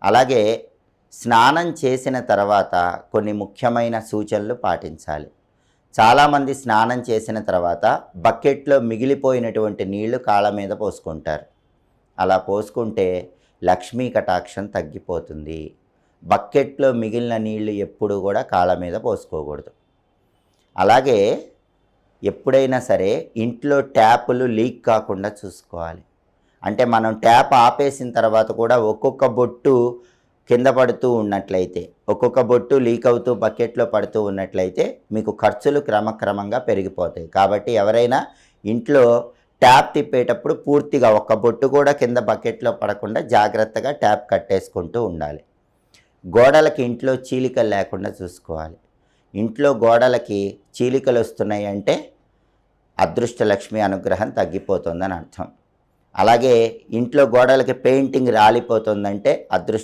అలాగే స్నానం చేసిన తర్వాత కొన్ని ముఖ్యమైన సూచనలు పాటించాలి. చాలామంది స్నానం చేసిన తర్వాత బకెట్‌లో మిగిలిపోయినటువంటి నీళ్లు కాళ్ళ మీద పోసుకుంటారు. అలా పోసుకుంటే లక్ష్మీ కటాక్షం తగ్గిపోతుంది. బకెట్‌లో మిగిలిన నీళ్లు ఎప్పుడూ కూడా కాళ్ళ మీద పోసుకోకూడదు. అలాగే ఎప్పుడైనా సరే ఇంట్లో ట్యాపులు లీక్ కాకుండా చూసుకోవాలి. అంటే మనం ట్యాప్ ఆపేసిన తర్వాత కూడా ఒక్కొక్క బొట్టు కింద పడుతూ ఉన్నట్లయితే, ఒక్కొక్క బొట్టు లీక్ అవుతూ బకెట్‌లో పడుతూ ఉన్నట్లయితే మీకు ఖర్చులు క్రమక్రమంగా పెరిగిపోతాయి. కాబట్టి ఎవరైనా ఇంట్లో ట్యాప్ తిప్పేటప్పుడు పూర్తిగా ఒక్క బొట్టు కూడా కింద బకెట్‌లో పడకుండా జాగ్రత్తగా ట్యాప్ కట్టేసుకుంటూ ఉండాలి. గోడలకి ఇంట్లో చీలికలు లేకుండా చూసుకోవాలి. ఇంట్లో గోడలకి చీలికలు వస్తున్నాయి అంటే అదృష్టలక్ష్మి అనుగ్రహం తగ్గిపోతుందని అర్థం. అలాగే ఇంట్లో గోడలకి పెయింటింగ్ రాలిపోతుందంటే అదృష్ట